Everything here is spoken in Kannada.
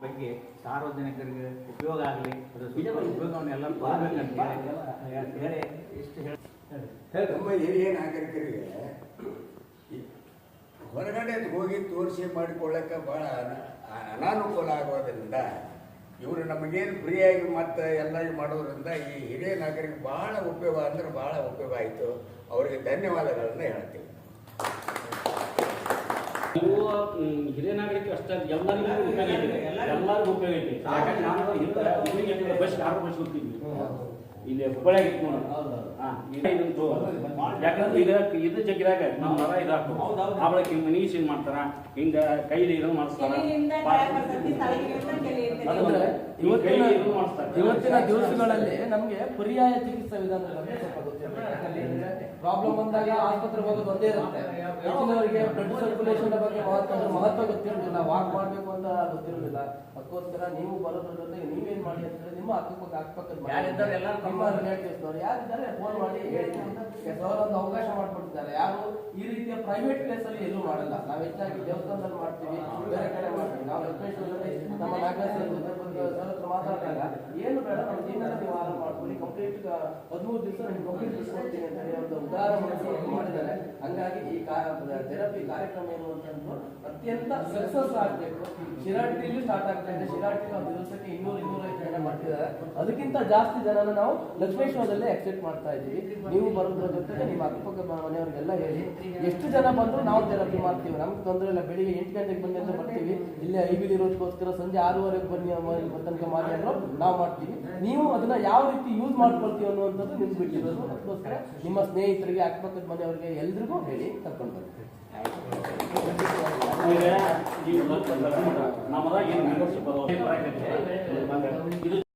ಬಗ್ಗೆ ಸಾರ್ವಜನಿಕರಿಗೆ ಉಪಯೋಗ ಆಗಲಿ, ಅದರ ಉಪಯೋಗವನ್ನು ಎಲ್ಲ ಬರಬೇಕಂತ ಹೇಳಿ ಇಷ್ಟು ಹೇಳಿ ನಮ್ಮ ಹಿರಿಯ ನಾಗರಿಕರಿಗೆ ಹೊರಗಡೆ ಹೋಗಿ ತೋರಿಸಿ ಮಾಡಿಕೊಳ್ಳಕ್ಕೆ ಭಾಳ ಅನಾನುಕೂಲ ಆಗೋದ್ರಿಂದ ಇವರು ನಮಗೇನು ಫ್ರೀಯಾಗಿ ಮತ್ತು ಎಲ್ಲ ಮಾಡೋದ್ರಿಂದ ಈ ಹಿರಿಯ ನಾಗರಿಕರಿಗೆ ಭಾಳ ಉಪಯೋಗ ಅಂದ್ರೆ ಭಾಳ ಉಪಯೋಗ ಆಯಿತು. ಅವರಿಗೆ ಧನ್ಯವಾದಗಳನ್ನು ಹೇಳ್ತೀವಿ. ನೀವು ಹಿರಿಯ ನಾಗರಿಕರು ಅಷ್ಟೇ ಎಲ್ಲರಿಗೂ ಉಪಯೋಗ ಐತೆ, ಎಲ್ಲರಿಗೂ ಉಪಯೋಗ ಐತೆ. ಯಾಕಂದ್ರೆ ನಾವು ಬಸ್ ಆರು ಬಸ್ ಹೋಗ್ತೀವಿ ಇಲ್ಲಿ ಹುಬ್ಬಳ್ಳಿಯಾಗ ಇತ್ತು ನೋಡಿ. ಯಾಕಂದ್ರೆ ಇದು ಜಗ್ಗಿದಾಗ ನಾವು ಮರ ಇದಾಕು ಅವಳಕ್ಕೆ ಮನಿ ಸೀನ್ ಮಾಡ್ತಾರ, ಹಿಂಗ ಕೈಲಿ ಇದನ್ನು ಮಾಡಿಸ್ತಾರ. ಇವತ್ತಿನ ದಿವಸಗಳಲ್ಲಿ ನಮ್ಗೆ ಪರ್ಯಾಯ ಚಿಕಿತ್ಸಾ ವಿಧಾನದ ಬಗ್ಗೆ ಸ್ವಲ್ಪ ಗೊತ್ತಿರಬೇಕು. ಪ್ರಾಬ್ಲಮ್ ಬಂದಾಗ ಆಸ್ಪತ್ರೆಗೆ ಹೋಗೋದು ಒಂದೇ ಇರುತ್ತೆ. ಹೆಚ್ಚಿನವರಿಗೆ ಬ್ಲಡ್ ಸರ್ಕ್ಯುಲೇಷನ್ ಬಗ್ಗೆ ಮಹತ್ವ ಗೊತ್ತಿರೋದಿಲ್ಲ, ವಾಕ್ ಮಾಡ್ಬೇಕು ಅಂತ ಗೊತ್ತಿರೋದಿಲ್ಲ. ಅದಕ್ಕೋಸ್ಕರ ನೀವು ಬರೋದ್ರ ಜೊತೆಗೆ ನೀವೇನ್ ಮಾಡಿ ಅಂತಂದ್ರೆ ನಿಮ್ಮ ಅಕ್ಕಪಕ್ಕದ ನಿಮ್ಮ ರಿಲೇಟಿವ್ಸ್ ನವರು ಯಾರಿದ್ದಾರೆ ಫೋನ್ ಮಾಡಿ ಹೇಳಿ. ಒಂದು ಅವಕಾಶ ಮಾಡ್ಕೊಟ್ಟಿದ್ದಾರೆ. ಯಾರು ಈ ರೀತಿಯ ಪ್ರೈವೇಟ್ ಪ್ಲೇಸ್ ಅಲ್ಲಿ ಎಲ್ಲೂ ಮಾಡಲ್ಲ. ನಾವು ಹೆಚ್ಚಾಗಿ ದೇವಸ್ಥಾನದಲ್ಲಿ ಮಾಡ್ತೀವಿ, ಬೇರೆ ಕಡೆ ಮಾಡ್ತೀವಿ. ನಾವು ಎಸ್ಪೆಷಲಿ ನಮ್ಮ ನಾಗರಾಜ್ ಸರ್ ಹತ್ರ ಮಾತಾಡಿದಾಗ ಏನು ಬೇಡ ನಮ್ಮ ಜೀವನ ನೀವು ಆರಾಮ ಮಾಡ್ಕೊಳ್ಳಿ, ಕಂಪ್ಲೀಟ್ 13 ದಿವಸ ನಿಮ್ಗೆ ಕಂಪ್ಲೀಟ್ ಇಸ್ಕೊಡ್ತೀನಿ ಅಂತ ಹೇಳಿ ಒಂದು ಉದಾರ ಮನಸ್ಸು ಮಾಡಿದ್ದಾರೆ. ಹಂಗಾಗಿ ಈ ಥೆರಪಿ ಕಾರ್ಯಕ್ರಮ ಏನು ಅಂತಂದ್ರು ಅತ್ಯಂತ ಸಕ್ಸಸ್ ಆಗಬೇಕು. ಶಿರಾಟಿಲಿ ಸ್ಟಾರ್ಟ್ ಆಗ್ತಾ ಇದೆ. ಶಿರಾಟಿಲಿ ಒಂದು ದಿವಸಕ್ಕೆ 200-250 ಜನ ಮಾಡ್ತಿದ್ದಾರೆ. ಅದಕ್ಕಿಂತ ಜಾಸ್ತಿ ಜನನ ನಾವು ಲಕ್ಷ್ಮೇಶ್ವರದಲ್ಲೇ ಎಕ್ಸೆಪ್ಟ್ ಮಾಡ್ತಾ ಇದ್ದೀವಿ. ನೀವು ಬರೋದ್ರ ಜೊತೆಗೆ ನಿಮ್ಮ ಅಕ್ಕಪಕ್ಕ ಮನೆಯವರಿಗೆಲ್ಲ ಹೇಳಿ ಎಷ್ಟು ಜನ ಬಂದ್ರು ನಾವು ಥೆರಪಿ ಮಾಡ್ತೀವಿ. ನಮ್ಗೆ ತೊಂದರೆ ಇಲ್ಲ. ಬೆಳಿಗ್ಗೆ 8 ಗಂಟೆಗೆ ಬನ್ನಿ ಅಂತ ಬರ್ತೀವಿ. ಇಲ್ಲೇ ಐಬಿಲಿ ಇರೋದಕ್ಕೋಸ್ಕರ ಸಂಜೆ 6:30ಗೆ ಬನ್ನಿ ತನಕ ಮಾಡಿ ಅಂದ್ರು ನಾವು ಮಾಡ್ತೀವಿ. ನೀವು ಅದನ್ನ ಯಾವ ರೀತಿ ಯೂಸ್ ಮಾಡ್ಕೊಳ್ತೀವಿ ಅನ್ನುವಂಥದ್ದು ನಿಮ್ಗೆ ಬಿಟ್ಟಿರೋದು. ಅದಕ್ಕೋಸ್ಕರ ನಿಮ್ಮ ಸ್ನೇಹಿತರಿಗೆ ಅಕ್ಕಪಕ್ಕದ ಮನೆಯವರಿಗೆ ಎಲ್ರಿಗೂ ಹೇಳಿ ಕರ್ಕೊಂಡು ಬರ್ತೀವಿ. ನಮ್ಮದಾಗ ಏನು ಮೆಂಬರ್ಶಿಪ್